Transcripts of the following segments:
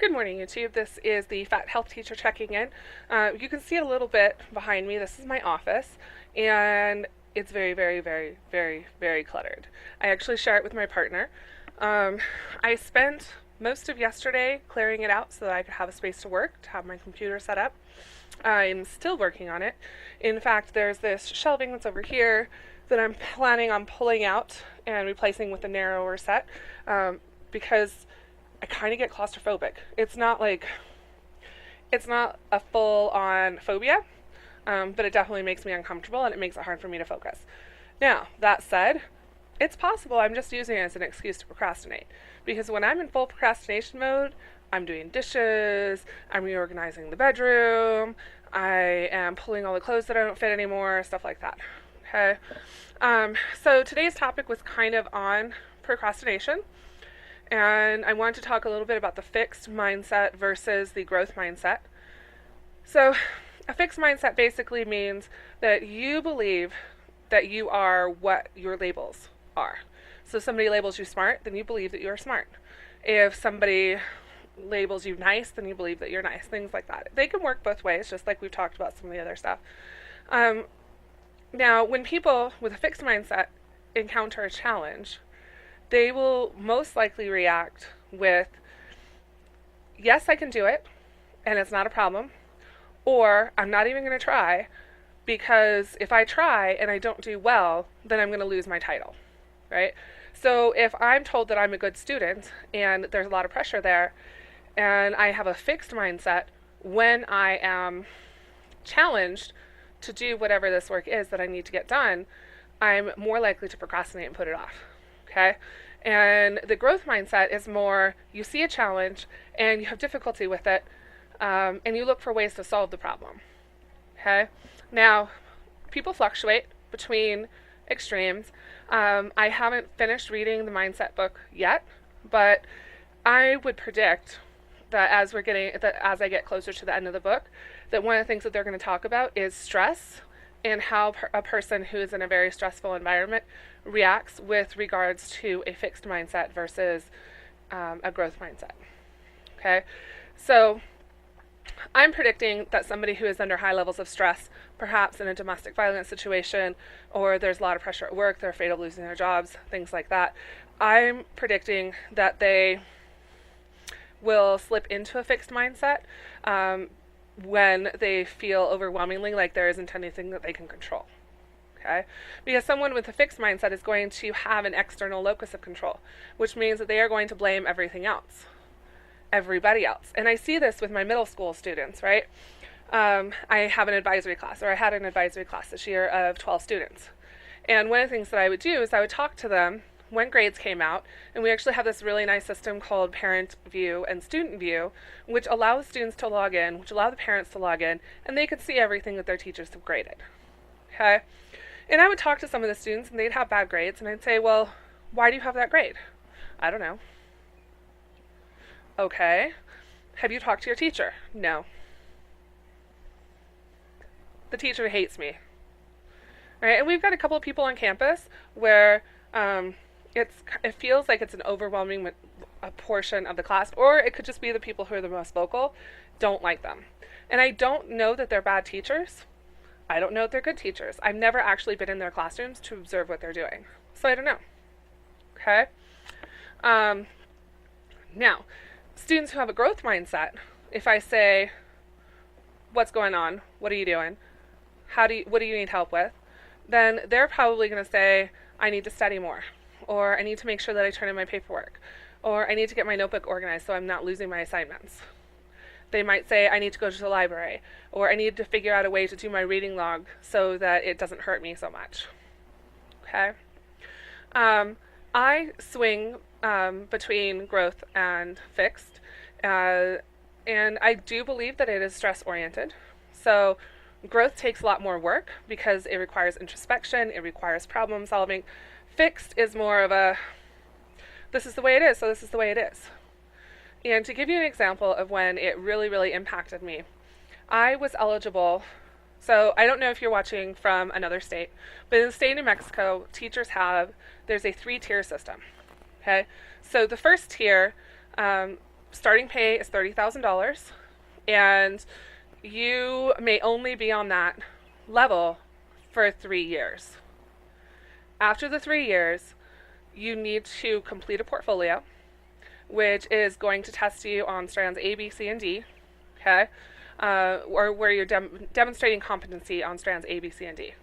Good morning, YouTube. This is the Fat Health Teacher checking in. You can see a little bit behind me. This is my office, and it's very, very, very, very, very cluttered. I actually share it with my partner. I spent most of yesterday clearing it out so that I could have a space to work, to have my computer set up. I'm still working on it. In fact, there's this shelving that's over here that I'm planning on pulling out and replacing with a narrower set because I kind of get claustrophobic. It's not a full on phobia, but it definitely makes me uncomfortable and it makes it hard for me to focus. Now, that said, it's possible I'm just using it as an excuse to procrastinate. Because when I'm in full procrastination mode, I'm doing dishes, I'm reorganizing the bedroom, I am pulling all the clothes that I don't fit anymore, stuff like that. Okay? So today's topic was kind of on procrastination. And I wanted to talk a little bit about the fixed mindset versus the growth mindset. So, a fixed mindset basically means that you believe that you are what your labels are. So, if somebody labels you smart, then you believe that you are smart. If somebody labels you nice, then you believe that you're nice. Things like that. They can work both ways, just like we've talked about some of the other stuff. Now, when people with a fixed mindset encounter a challenge, they will most likely react with, yes, I can do it, and it's not a problem, or I'm not even going to try, because if I try and I don't do well, then I'm going to lose my title, right? So if I'm told that I'm a good student, and there's a lot of pressure there, and I have a fixed mindset, when I am challenged to do whatever this work is that I need to get done, I'm more likely to procrastinate and put it off. Okay? And the growth mindset is more, you see a challenge and you have difficulty with it, and you look for ways to solve the problem. Okay? Now, people fluctuate between extremes. I haven't finished reading the mindset book yet, but I would predict that as I get closer to the end of the book, that one of the things that they're going to talk about is stress and how a person who is in a very stressful environment reacts with regards to a fixed mindset versus a growth mindset. Okay, so I'm predicting that somebody who is under high levels of stress, perhaps in a domestic violence situation, or there's a lot of pressure at work, they're afraid of losing their jobs, things like that, I'm predicting that they will slip into a fixed mindset when they feel overwhelmingly like there isn't anything that they can control. Okay? Because someone with a fixed mindset is going to have an external locus of control, which means that they are going to blame everything else, everybody else. And I see this with my middle school students, right? I have an advisory class, or I had an advisory class this year of 12 students. And one of the things that I would do is I would talk to them when grades came out, and we actually have this really nice system called Parent View and Student View, which allow the students to log in, which allow the parents to log in, and they could see everything that their teachers have graded. Okay? And I would talk to some of the students, and they'd have bad grades, and I'd say, well, why do you have that grade? I don't know. Okay. Have you talked to your teacher? No. The teacher hates me. Right? And we've got a couple of people on campus where it feels like it's an overwhelming a portion of the class, or it could just be the people who are the most vocal don't like them. And I don't know that they're bad teachers. I don't know if they're good teachers. I've never actually been in their classrooms to observe what they're doing. So I don't know. Okay? Now, students who have a growth mindset, if I say, what's going on? What are you doing? What do you need help with? Then they're probably going to say, I need to study more, or I need to make sure that I turn in my paperwork, or I need to get my notebook organized so I'm not losing my assignments. They might say, I need to go to the library, or I need to figure out a way to do my reading log so that it doesn't hurt me so much. Okay? I swing between growth and fixed, and I do believe that it is stress-oriented. So growth takes a lot more work because it requires introspection, it requires problem solving. Fixed is more of a, this is the way it is, so this is the way it is. And to give you an example of when it really, really impacted me, I was eligible, so I don't know if you're watching from another state, but in the state of New Mexico, there's a 3-tier system. Okay? So the first tier starting pay is $30,000, and you may only be on that level for 3 years. After the 3 years, you need to complete a portfolio, which is going to test you on strands A, B, C, and D, okay? Or where you're demonstrating competency on strands A, B, C, and D.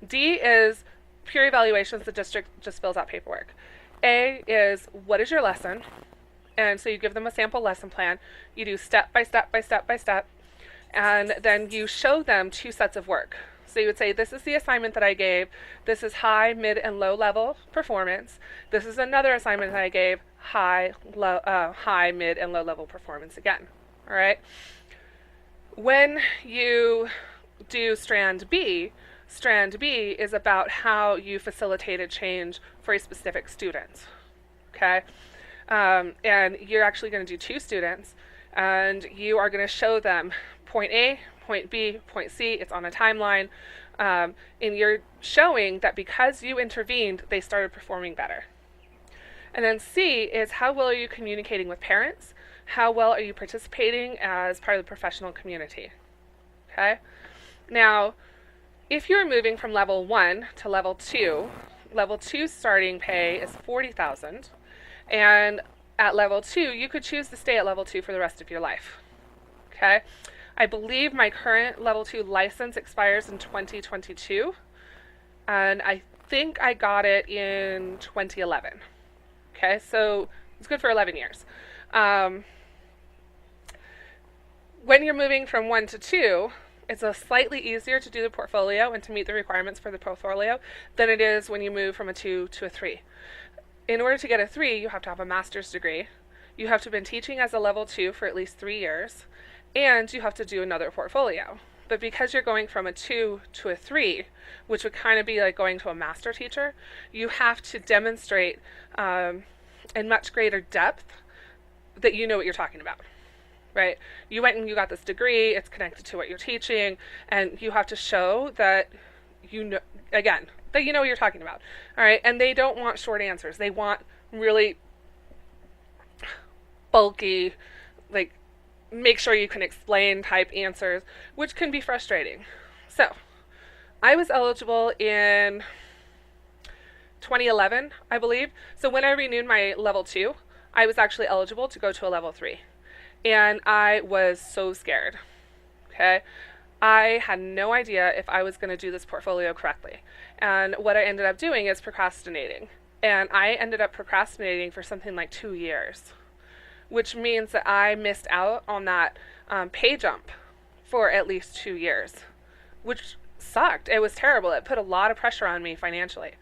D is peer evaluations. The district just fills out paperwork. A is what is your lesson? And so you give them a sample lesson plan. You do step by step by step by step. And then you show them 2 sets of work. So you would say, this is the assignment that I gave. This is high, mid, and low level performance. This is another assignment that I gave, high, mid, and low level performance again. All right. When you do strand B is about how you facilitated change for a specific student. Okay. And you're actually going to do 2 students, and you are going to show them point A, point B, point C. It's on a timeline. And you're showing that because you intervened, they started performing better. And then C is how well are you communicating with parents? How well are you participating as part of the professional community? Okay? Now, if you're moving from level 1 to level 2 starting pay is $40,000. And at level 2, you could choose to stay at level 2 for the rest of your life. Okay? I believe my current level 2 license expires in 2022, and I think I got it in 2011. Okay, so it's good for 11 years. When you're moving from 1 to 2, it's a slightly easier to do the portfolio and to meet the requirements for the portfolio than it is when you move from a 2 to a 3. In order to get a 3, you have to have a master's degree. You have to have been teaching as a level 2 for at least 3 years. And you have to do another portfolio. But because you're going from a 2 to a 3, which would kind of be like going to a master teacher, you have to demonstrate in much greater depth that you know what you're talking about, right? You went and you got this degree, it's connected to what you're teaching, and you have to show that you know, again, that you know what you're talking about, all right? And they don't want short answers. They want really bulky, like, make sure you can explain type answers, which can be frustrating. So, I was eligible in 2011, I believe. So when I renewed my level 2, I was actually eligible to go to a level 3. And I was so scared. Okay? I had no idea if I was going to do this portfolio correctly. And what I ended up doing is procrastinating. And I ended up procrastinating for something like 2 years, which means that I missed out on that pay jump for at least 2 years, which sucked. It was terrible. It put a lot of pressure on me financially.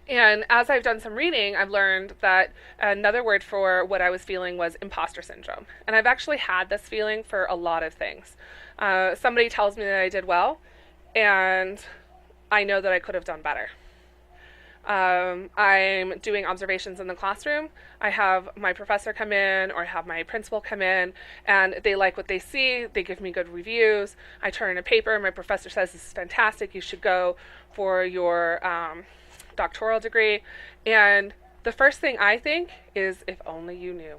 And as I've done some reading, I've learned that another word for what I was feeling was imposter syndrome. And I've actually had this feeling for a lot of things. Somebody tells me that I did well, and I know that I could have done better. I'm doing observations in the classroom. I have my professor come in, or I have my principal come in, and they like what they see. They give me good reviews. I turn in a paper. My professor says, this is fantastic. You should go for your doctoral degree. And the first thing I think is, if only you knew.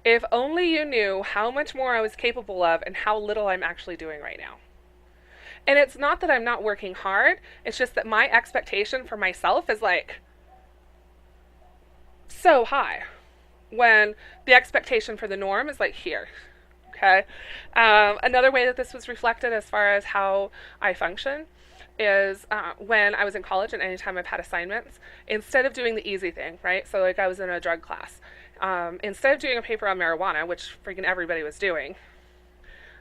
If only you knew how much more I was capable of and how little I'm actually doing right now. And it's not that I'm not working hard, it's just that my expectation for myself is like so high when the expectation for the norm is like here. Okay. Another way that this was reflected as far as how I function is when I was in college and anytime I've had assignments, instead of doing the easy thing, right? So like I was in a drug class. Instead of doing a paper on marijuana, which freaking everybody was doing,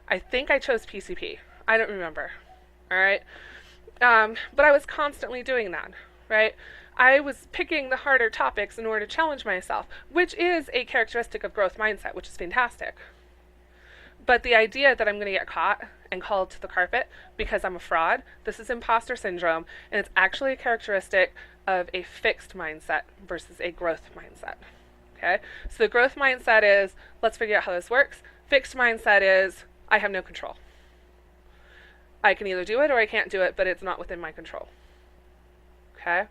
I think I chose PCP. I don't remember. All right. But I was constantly doing that, right? I was picking the harder topics in order to challenge myself, which is a characteristic of growth mindset, which is fantastic. But the idea that I'm going to get caught and called to the carpet because I'm a fraud, this is imposter syndrome, and it's actually a characteristic of a fixed mindset versus a growth mindset. Okay? So the growth mindset is, let's figure out how this works. Fixed mindset is, I have no control. I can either do it or I can't do it, but it's not within my control. Okay?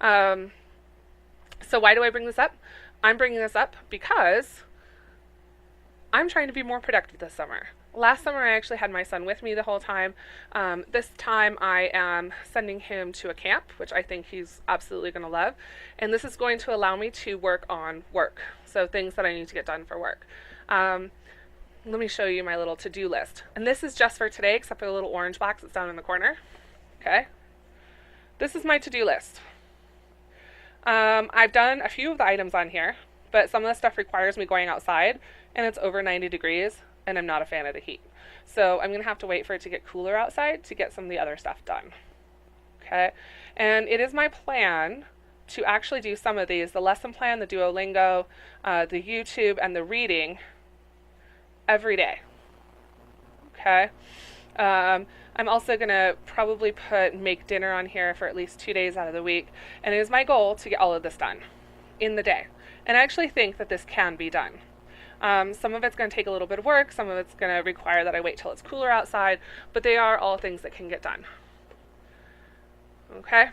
So why do I bring this up? I'm bringing this up because I'm trying to be more productive this summer. Last summer, I actually had my son with me the whole time. This time, I am sending him to a camp, which I think he's absolutely going to love. And this is going to allow me to work on work, so things that I need to get done for work. Let me show you my little to-do list. And this is just for today, except for the little orange box that's down in the corner. Okay? This is my to-do list. I've done a few of the items on here, but some of the stuff requires me going outside, and it's over 90 degrees, and I'm not a fan of the heat. So I'm going to have to wait for it to get cooler outside to get some of the other stuff done. Okay? And it is my plan to actually do some of these, the lesson plan, the Duolingo, the YouTube, and the reading every day. Okay? I'm also going to probably make dinner on here for at least 2 days out of the week. And it is my goal to get all of this done in the day. And I actually think that this can be done. Some of it's going to take a little bit of work. Some of it's going to require that I wait till it's cooler outside. But they are all things that can get done. Okay?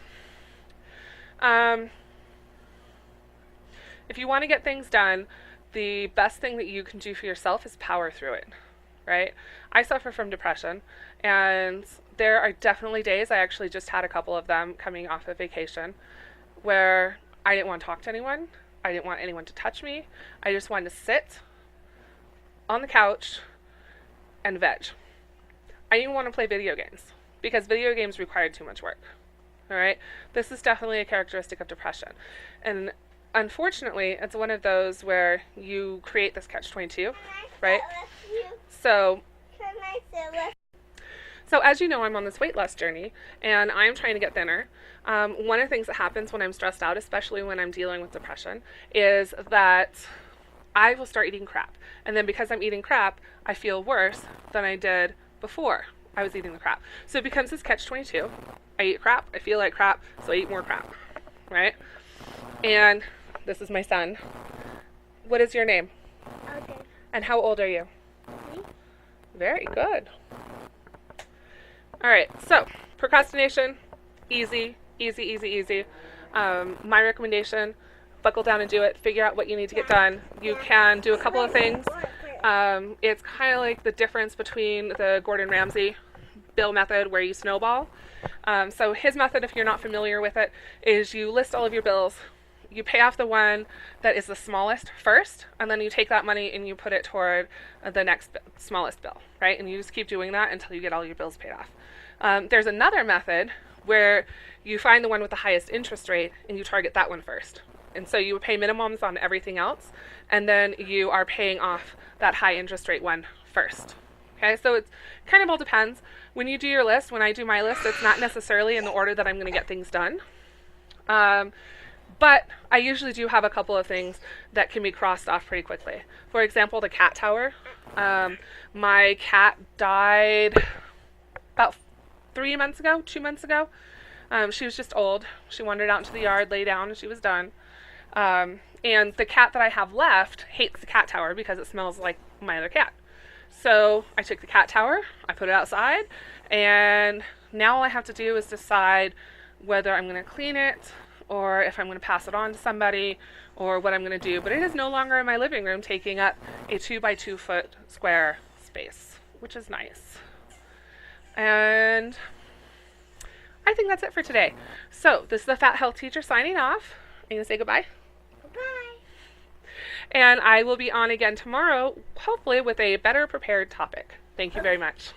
If you want to get things done, the best thing that you can do for yourself is power through it, right? I suffer from depression, and there are definitely days, I actually just had a couple of them coming off of vacation, where I didn't want to talk to anyone. I didn't want anyone to touch me. I just wanted to sit on the couch and veg. I didn't want to play video games because video games required too much work. All right? This is definitely a characteristic of depression. And unfortunately, it's one of those where you create this catch-22, right? So as you know, I'm on this weight loss journey, and I'm trying to get thinner. One of the things that happens when I'm stressed out, especially when I'm dealing with depression, is that I will start eating crap. And then because I'm eating crap, I feel worse than I did before I was eating the crap. So it becomes this catch-22. I eat crap, I feel like crap, so I eat more crap, right? And this is my son. What is your name? Okay. And how old are you? 3. Very good. All right, so procrastination, easy, easy, easy, easy. My recommendation, buckle down and do it. Figure out what you need to get done. You can do a couple of things. It's kind of like the difference between the Gordon Ramsay bill method where you snowball. So his method, if you're not familiar with it, is you list all of your bills. You pay off the one that is the smallest first, and then you take that money and you put it toward the next smallest bill, right? And you just keep doing that until you get all your bills paid off. There's another method where you find the one with the highest interest rate and you target that one first. And so you pay minimums on everything else, and then you are paying off that high interest rate one first. Okay, so it kind of all depends. When you do your list, when I do my list, it's not necessarily in the order that I'm going to get things done. But I usually do have a couple of things that can be crossed off pretty quickly. For example, the cat tower. My cat died about 2 months ago. She was just old. She wandered out into the yard, lay down, and she was done. And the cat that I have left hates the cat tower because it smells like my other cat. So I took the cat tower, I put it outside, and now all I have to do is decide whether I'm going to clean it, or if I'm going to pass it on to somebody, or what I'm going to do. But it is no longer in my living room taking up a 2x2 foot square space, which is nice. And I think that's it for today. So this is the Fat Health Teacher signing off. Are you going to say goodbye? Goodbye. And I will be on again tomorrow, hopefully with a better prepared topic. Thank you very much.